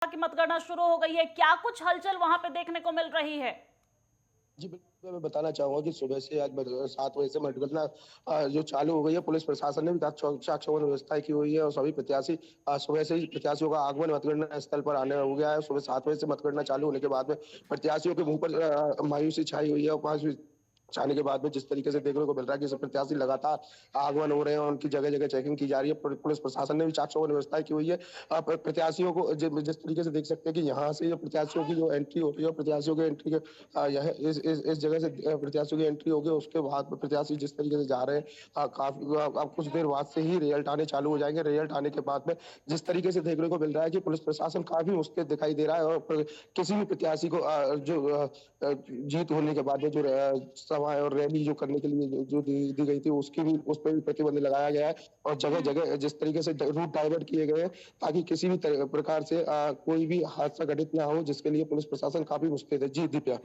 की मतगणना शुरू हो गई है, क्या कुछ हलचल वहां पे देखने को मिल रही है? जी, बिल्कुल, मैं बताना चाहूँगा कि सुबह से आज 7 बजे से मतगणना जो चालू हो गई है, पुलिस प्रशासन ने भी चाक चौबंद व्यवस्था की हुई है और सभी प्रत्याशी सुबह से ही प्रत्याशियों का आगमन मतगणना स्थल पर आने हो गया है। सुबह 7 बजे से मतगणना चालू होने के बाद में प्रत्याशियों के मुँह पर मायूसी छाई हुई है और मायूसी छाने के बाद में जिस तरीके से देखने को मिल रहा है कि सब प्रत्याशी लगातार आगमन हो रहे हैं और उनकी जगह-जगह चेकिंग की जा रही है। पुलिस प्रशासन ने भी चाक चौबंद व्यवस्था की हुई है। प्रत्याशियों को जिस तरीके से देख सकते हैं कि यहाँ से जो प्रत्याशियों की जो एंट्री हो रही है, प्रत्याशियों की एंट्री के यह इस जगह से प्रत्याशियों की एंट्री होगी, उसके बाद में प्रत्याशी जिस तरीके से जा रहे हैं काफ़ी अब कुछ देर बाद से ही रिजल्ट आने चालू हो जाएँगे। रिजल्ट आने के बाद में जिस तरीके से देखने को मिल रहा है कि पुलिस प्रशासन काफ़ी मुस्तैद दिखाई दे रहा है और किसी भी प्रत्याशी को जीत होने के बाद में जो सभाएँ और रैली जो करने के लिए जो दी गई थी, उसकी भी उस पे भी प्रतिबंध लगाया गया है और जगह-जगह जिस तरीके से रूट डाइवर्ट किए गए हैं, ताकि किसी भी प्रकार से कोई भी हादसा घटित ना हो, जिसके लिए पुलिस प्रशासन काफ़ी मुस्तैद है। जी, दीप्या।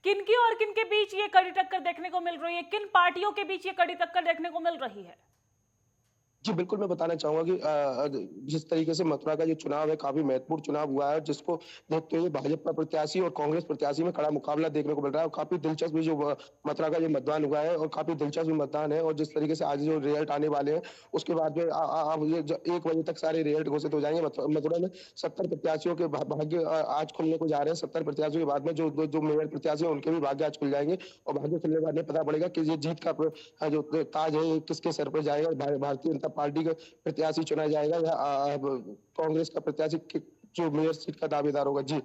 किनकी और किनके बीच ये कड़ी टक्कर देखने को मिल रही है? किन पार्टियों के बीच ये कड़ी टक्कर देखने को मिल रही है? जी, बिल्कुल, मैं बताना चाहूँगा कि जिस तरीके से मथुरा का जो चुनाव है, काफ़ी महत्वपूर्ण चुनाव हुआ है, जिसको देखते हुए भाजपा प्रत्याशी और कांग्रेस प्रत्याशी में कड़ा मुकाबला देखने को मिल रहा है और काफ़ी दिलचस्प भी जो मथुरा का जो मतदान हुआ है और काफ़ी दिलचस्प मतदान है और जिस तरीके से आज जो रिजल्ट आने वाले हैं, उसके बाद में अब ये 1 बजे तक सारे रिजल्ट घोषित हो जाएँगे। मथुरा में 70 प्रत्याशियों के भाग्य आज खुलने को जा रहे हैं। 70 प्रत्याशियों के बाद में जो मेयर प्रत्याशी हैं, उनके भी भाग्य आज खुल जाएँगे और भाग्य खुलने के बाद में पता पड़ेगा कि ये जीत का जो ताज है, ये किसके सर पे जाएगा। भारतीय जनता पार्टी का प्रत्याशी चुना जाएगा या कांग्रेस का प्रत्याशी जो मेयर सीट का दावेदार होगा। जी।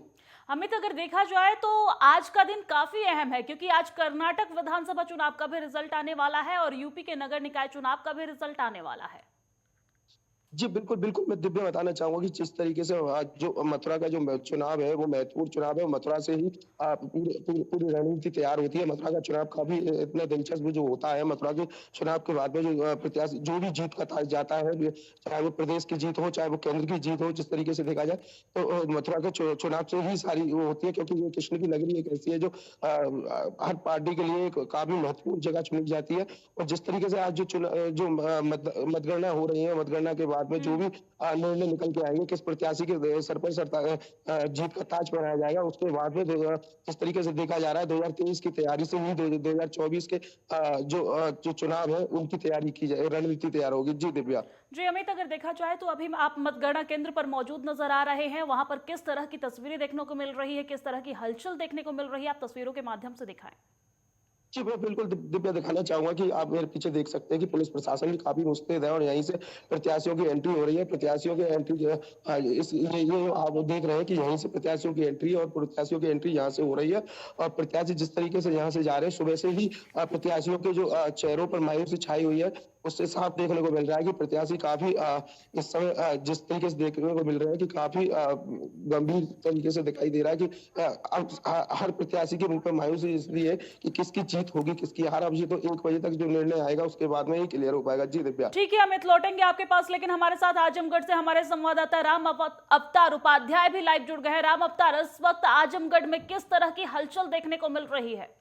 अमित, अगर देखा जाए तो आज का दिन काफी अहम है क्योंकि आज कर्नाटक विधानसभा चुनाव का भी रिजल्ट आने वाला है और यूपी के नगर निकाय चुनाव का भी रिजल्ट आने वाला है। जी, बिल्कुल, बिल्कुल, मैं दिव्या बताना चाहूँगा कि जिस तरीके से जो मथुरा का जो चुनाव है, वो महत्वपूर्ण चुनाव है। मथुरा से ही पूरी रणनीति तैयार होती है। मथुरा का चुनाव काफ़ी इतना दिलचस्प जो होता है, मथुरा के चुनाव के बाद में जो प्रत्याशी जो भी जीत का ताज जाता है, चाहे वो प्रदेश की जीत हो, चाहे वो केंद्र की जीत हो, जिस तरीके से देखा जाए, तो मथुरा के चुनाव से ही सारी वो होती है क्योंकि ये कृष्ण की नगरी एक ऐसी है जो हर पार्टी के लिए एक काफ़ी महत्वपूर्ण जगह चुनी जाती है और जिस तरीके से आज जो मतगणना हो रही है, मतगणना के बाद में जो भी निर्णय निकल के आएँगे, किस प्रत्याशी के सर पर जीत का ताज पहनाया जाएगा, उसके बाद में जिस तरीके से देखा जा रहा है 2023 की तैयारी से ही 2024 के जो चुनाव है, उनकी तैयारी की जाए, रणनीति तैयार होगी। जी, दिव्या। जी अमित, अगर देखा जाए तो अभी आप मतगणना केंद्र पर मौजूद नजर आ रहे हैं, वहां पर किस तरह की तस्वीरें देखने को मिल रही है, किस तरह की हलचल देखने को मिल रही है, आप तस्वीरों के माध्यम से दिखाएं। जी, मैं बिल्कुल दिव्या दिखाना चाहूँगा कि आप मेरे पीछे देख सकते हैं कि पुलिस प्रशासन भी काफ़ी मुस्तैद है और यहीं से प्रत्याशियों की एंट्री हो रही है। प्रत्याशियों की एंट्री जो है ये आप देख रहे हैं कि यहीं से प्रत्याशियों की एंट्री और प्रत्याशियों की एंट्री यहाँ से हो रही है और प्रत्याशी जिस तरीके से यहाँ से जा रहे हैं, सुबह से ही प्रत्याशियों के जो चेहरों पर मायूसी छाई हुई है, उससे साफ देखने को मिल रहा है कि प्रत्याशी काफ़ी इस समय जिस तरीके से देखने को मिल रहा है कि काफ़ी गंभीर तरीके से दिखाई दे रहा है कि अब हर प्रत्याशी के मुँह पे मायूसी इसलिए है कि किसकी जीत होगी, किसकी हार। अब ये तो 1 बजे तक जो निर्णय आएगा, उसके बाद में ही क्लियर हो पाएगा। जी, दिव्या। ठीक है अमित, लौटेंगे आपके पास, लेकिन हमारे साथ आजमगढ़ से हमारे संवाददाता राम अवतार उपाध्याय भी लाइव जुड़ गए हैं। राम अवतार, इस वक्त आजमगढ़ में किस तरह की हलचल देखने को मिल रही है?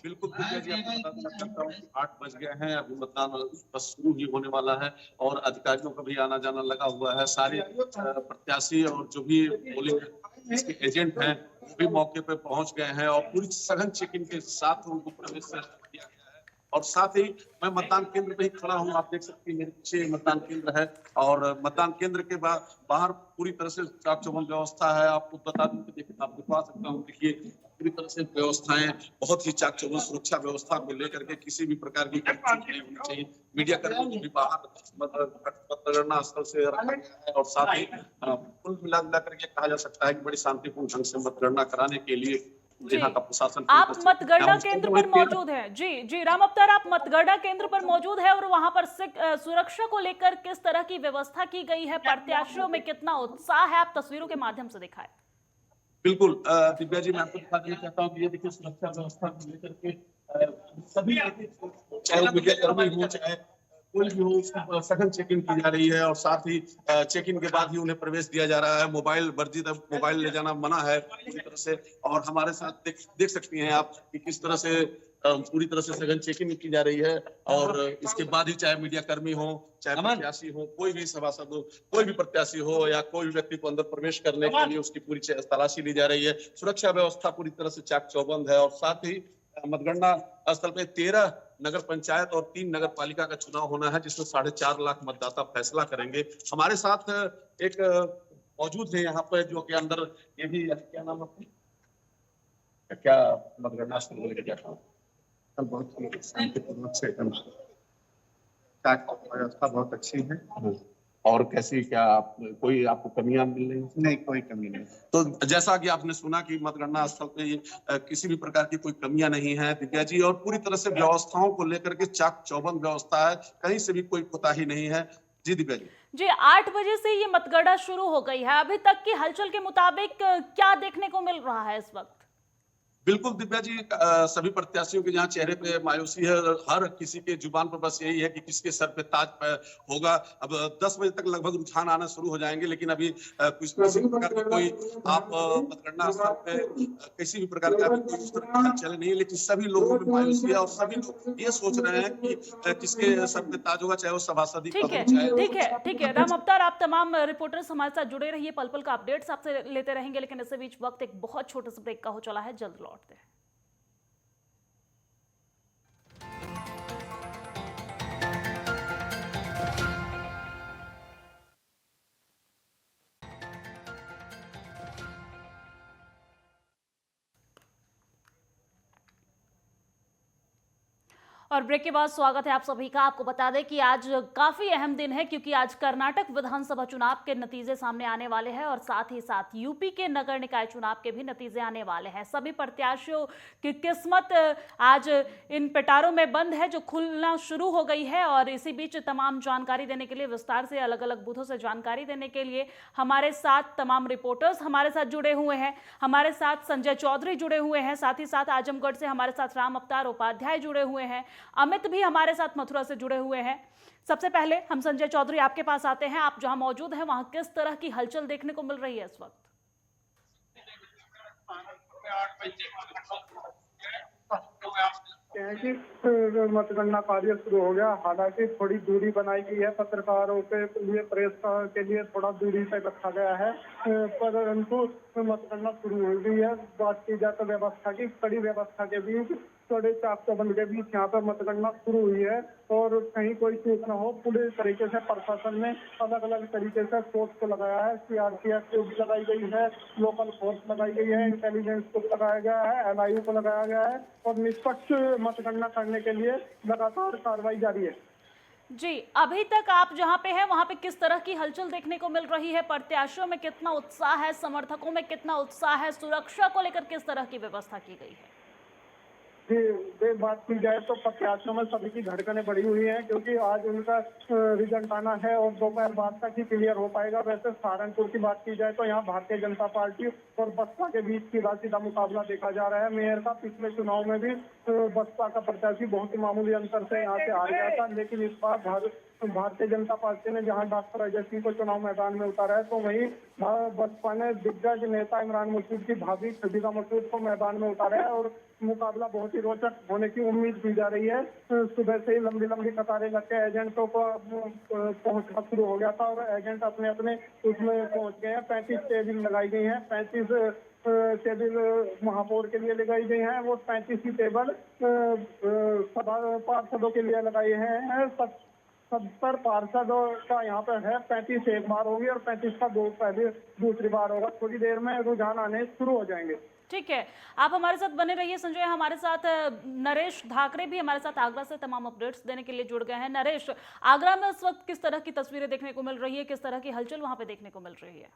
बिल्कुल दिव्या जी, आपको बताना चाहता हूँ कि 8 बज गए हैं, अभी मतदान बस शुरू ही होने वाला है और अधिकारियों का भी आना जाना लगा हुआ है। सारे प्रत्याशी और जो भी पोलिंग इसके एजेंट हैं, वो भी मौके पे पहुंच गए हैं और पूरी सघन चेकिंग के साथ उनको प्रवेश किया गया है। और साथ ही मैं मतदान केंद्र पे ही खड़ा हूँ, आप देख सकते हैं मेरे पीछे मतदान केंद्र है और मतदान केंद्र के बाहर पूरी तरह से चाक चौबंद व्यवस्था है। आपको बता दूं कि देखिए, आप दिखा सकता हूँ, देखिए पूरी तरह से व्यवस्थाएं बहुत ही चाक चौबंद, सुरक्षा व्यवस्था को लेकर के किसी भी प्रकार की चूक नहीं होनी चाहिए। मीडिया कर्मियों को भी बाहर मतगणना स्थल से रखा गया है और साथ ही कुल मिला करके कहा जा सकता है कि बड़ी शांतिपूर्ण ढंग से मतगणना कराने के लिए यहाँ का प्रशासन आप मतगणना केंद्र पर मौजूद हैं। जी जी राम अवतार, आप मतगणना केंद्र पर मौजूद है और वहां पर सुरक्षा को लेकर किस तरह की व्यवस्था की गई है, प्रत्याशियों में कितना उत्साह है, आप तस्वीरों के माध्यम से दिखाएं। बिल्कुल दिव्या जी, मैं आपको दिखा देना चाहता हूँ कि ये देखिए सुरक्षा व्यवस्था को लेकर के सभी, चाहे मीडिया कर्मी हो चाहे कोई भी हो, उसकी सघन चेकिंग की जा रही है और साथ ही चेकिंग के बाद ही उन्हें प्रवेश दिया जा रहा है। मोबाइल वर्जित, मोबाइल ले जाना मना है पूरी तरह से। और हमारे साथ देख सकती हैं आप कि किस तरह से पूरी तरह से सघन चेकिंग की जा रही है और इसके बाद ही चाहे मीडिया कर्मी हो, चाहे प्रत्याशी हो, कोई भी सभासद हो, कोई भी प्रत्याशी हो या कोई भी व्यक्ति को अंदर प्रवेश करने के लिए उसकी पूरी तलाशी ली जा रही है। सुरक्षा व्यवस्था पूरी तरह से चाक चौबंद है और साथ ही मतगणना स्थल पे 13 नगर पंचायत और 3 नगर पालिका का चुनाव होना है, जिसमें 4.5 लाख मतदाता फैसला करेंगे। हमारे साथ एक मौजूद है यहाँ पे जो कि अंदर ये भी क्या नाम है, क्या मतगणना स्थल बोले क्या कल बहुत शांतिपूर्वक से व्यवस्था बहुत अच्छी है। और कैसी क्या कोई आपको कमियां मिल रही? नहीं, कोई कमी नहीं। तो जैसा कि आपने सुना कि मतगणना स्थल पे किसी भी प्रकार की कोई कमियां नहीं है दिव्या जी, और पूरी तरह से व्यवस्थाओं को लेकर के चाक चौबंद व्यवस्था है, कहीं से भी कोई कोताही नहीं है। जी दिव्या जी। जी 8 बजे से ये मतगणना शुरू हो गई है, अभी तक की हलचल के मुताबिक क्या देखने को मिल रहा है इस वक्त? बिल्कुल दिव्या जी, सभी प्रत्याशियों के जहाँ चेहरे पे मायूसी है, हर किसी के जुबान पर बस यही है कि किसके सर पे ताज होगा। अब 10 बजे तक लगभग रुझान आना शुरू हो जाएंगे, लेकिन अभी किसी भी प्रकार की कोई आप मतगणना स्थल पे किसी भी प्रकार का कोई चल नहीं है, लेकिन सभी लोगों में मायूसी है और सभी लोग ये सोच रहे हैं कि किसके सर पे ताज होगा, चाहे वो सभासद ही ठीक है राम अवतार, आप तमाम रिपोर्टर्स हमारे साथ जुड़े रहिए, पल पल का अपडेट्स आपसे लेते रहेंगे, लेकिन इससे बीच वक्त एक बहुत छोटे से ब्रेक का हो चला है, जल्द लौटते हैं। और ब्रेक के बाद स्वागत है आप सभी का। आपको बता दें कि आज काफी अहम दिन है, क्योंकि आज कर्नाटक विधानसभा चुनाव के नतीजे सामने आने वाले हैं और साथ ही साथ यूपी के नगर निकाय चुनाव के भी नतीजे आने वाले हैं। सभी प्रत्याशियों की किस्मत आज इन पिटारों में बंद है, जो खुलना शुरू हो गई है। और इसी बीच तमाम जानकारी देने के लिए, विस्तार से अलग अलग बूथों से जानकारी देने के लिए हमारे साथ तमाम रिपोर्टर्स हमारे साथ जुड़े हुए हैं। हमारे साथ संजय चौधरी जुड़े हुए हैं, साथ ही साथ आजमगढ़ से हमारे साथ राम अवतार उपाध्याय जुड़े हुए हैं, अमित भी हमारे साथ मथुरा से जुड़े हुए हैं। सबसे पहले हम संजय चौधरी आपके पास आते हैं, आप जहां मौजूद हैं वहां किस तरह की हलचल देखने को मिल रही है इस वक्त? कि मतगणना कार्य शुरू हो गया। हालांकि थोड़ी दूरी बनाई गई है, पत्रकारों के लिए, प्रेस के लिए थोड़ा दूरी पे रखा गया है, परंतु मतगणना शुरू हो गई है। बात की जाए तो व्यवस्था की, कड़ी व्यवस्था के बीच, थोड़े चाक चौबंद के बीच यहाँ पर मतगणना शुरू हुई है और कहीं कोई चूक न हो, पूरे तरीके से प्रशासन ने अलग अलग तरीके से फोर्स को लगाया है। सीआरपीएफ को भी लगाई गई है, लोकल फोर्स लगाई गई है, इंटेलिजेंस को लगाया गया है, एलआईयू को लगाया गया है और निष्पक्ष मतगणना करने के लिए लगातार कार्रवाई जारी है। जी, अभी तक आप जहां पे हैं वहां पे किस तरह की हलचल देखने को मिल रही है? प्रत्याशियों में कितना उत्साह है, समर्थकों में कितना उत्साह है, सुरक्षा को लेकर किस तरह की व्यवस्था की गई है? जी, बात की जाए तो प्रत्याशियों में सभी की धड़कनें बढ़ी हुई हैं, क्योंकि आज उनका रिजल्ट आना है और दोपहर बाद तक ही क्लियर हो पाएगा। वैसे सहारनपुर की बात की जाए तो यहाँ भारतीय जनता पार्टी और बसपा के बीच सीधा सीधा मुकाबला देखा जा रहा है। मेयर का पिछले चुनाव में भी बसपा का प्रत्याशी बहुत ही मामूली अंतर से यहाँ से हार गया था, लेकिन इस बार भारतीय जनता पार्टी ने जहां डॉक्टर अजय सिंह को चुनाव मैदान में उतारा है, तो वहीं बसपा ने दिग्गज नेता इमरान मसूद की भाभी खदीजा मसूद को मैदान में उतारा है और मुकाबला बहुत ही रोचक होने की उम्मीद की जा रही है। सुबह से ही लंबी लंबी कतारें लग के एजेंटों को पहुंचना शुरू हो गया था और एजेंट अपने अपने उसमें पहुंच गए हैं। 35 टेबल लगाई गई है, 35 टेबल महापौर के लिए लगाई गई हैं, वो 35 ही टेबल पार्षदों के लिए लगाए हैं। 70 पार्षदों का यहाँ पर है, 35 एक बार होगी और 35 का दूसरी बार होगा। थोड़ी देर में रुझान आने शुरू हो जाएंगे। ठीक है, आप हमारे साथ बने रहिए। संजय, हमारे साथ नरेश धाकरे भी हमारे साथ आगरा से तमाम अपडेट्स देने के लिए जुड़ गए हैं। नरेश, आगरा में इस वक्त किस तरह की तस्वीरें देखने को मिल रही है, किस तरह की हलचल वहां पे देखने को मिल रही है?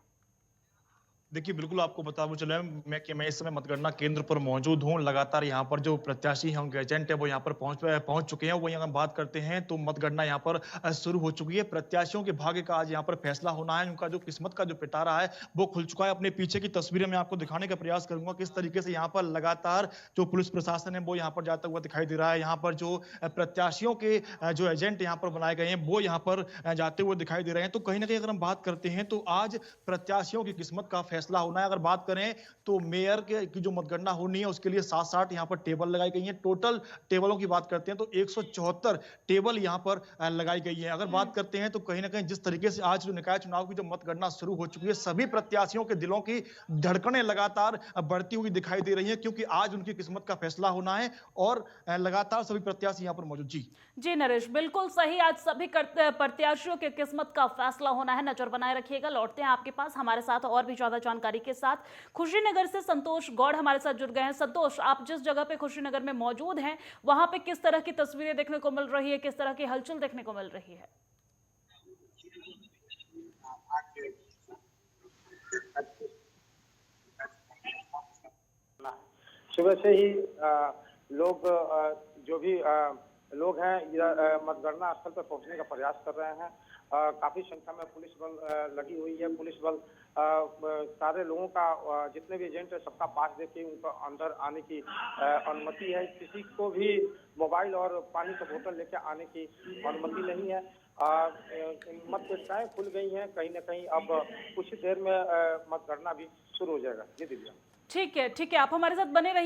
देखिए, बिल्कुल आपको बताऊं चले मैं इस समय मतगणना केंद्र पर मौजूद हूं। लगातार यहां पर जो प्रत्याशी हैं, उनके एजेंट है, वो यहां पर पहुंच चुके हैं। वहीं अगर बात करते हैं तो मतगणना यहां पर शुरू हो चुकी है। प्रत्याशियों के भाग्य का आज यहां पर फैसला होना है। उनका जो किस्मत का जो पिटारा है वो खुल चुका है। अपने पीछे की तस्वीरें मैं आपको दिखाने का प्रयास करूंगा, किस तरीके से यहाँ पर लगातार जो पुलिस प्रशासन है वो यहाँ पर जाता हुआ दिखाई दे रहा है। यहाँ पर जो प्रत्याशियों के जो एजेंट यहाँ पर बनाए गए हैं वो यहाँ पर जाते हुए दिखाई दे रहे हैं। तो कहीं ना कहीं अगर हम बात करते हैं तो आज प्रत्याशियों की किस्मत का फैसला होना है। अगर बात करें तो मेयर की जो मतगणना होनी है उसके लिए 7-8 यहाँ पर टेबल लगाई गई हैं। टोटल टेबलों की बात करते हैं तो 174 टेबल यहाँ पर लगाई गई है। अगर बात करते हैं तो कहीं ना कहीं जिस तरीके से आज जो निकाय चुनाव की जो मतगणना शुरू हो चुकी है, सभी प्रत्याशियों के दिलों की धड़कनें लगातार बढ़ती हुई दिखाई दे रही है, क्योंकि आज उनकी किस्मत का फैसला होना है और लगातार सभी प्रत्याशी यहाँ पर मौजूद। जी नरेश, बिल्कुल सही। आज सभी प्रत्याशियों की किस्मत का फैसला होना है। नजर बनाए रखिएगा। लौटते हैं आपके पास हमारे साथ और भी ज्यादा जानकारी के साथ। खुशीनगर से संतोष गौड़ हमारे साथ जुड़ गए हैं। संतोष, आप जिस जगह पे खुशीनगर में मौजूद हैं, वहां पे किस तरह की तस्वीरें देखने को मिल रही है, किस तरह की हलचल देखने को मिल रही है? सुबह से ही लोग जो भी लोग हैं मतगणना स्थल पर पहुंचने का प्रयास कर रहे हैं। काफी संख्या में पुलिस बल लगी हुई है। पुलिस बल सारे लोगों का जितने भी एजेंट है सबका पास देके उनको अंदर आने की अनुमति है। किसी को भी मोबाइल और पानी का बोतल लेके आने की अनुमति नहीं है। मतपेटिकाएं खुल गई हैं। कहीं ना कहीं अब कुछ देर में मतगणना भी शुरू हो जाएगा। जी दिव्या। ठीक है, आप हमारे साथ बने रहिए।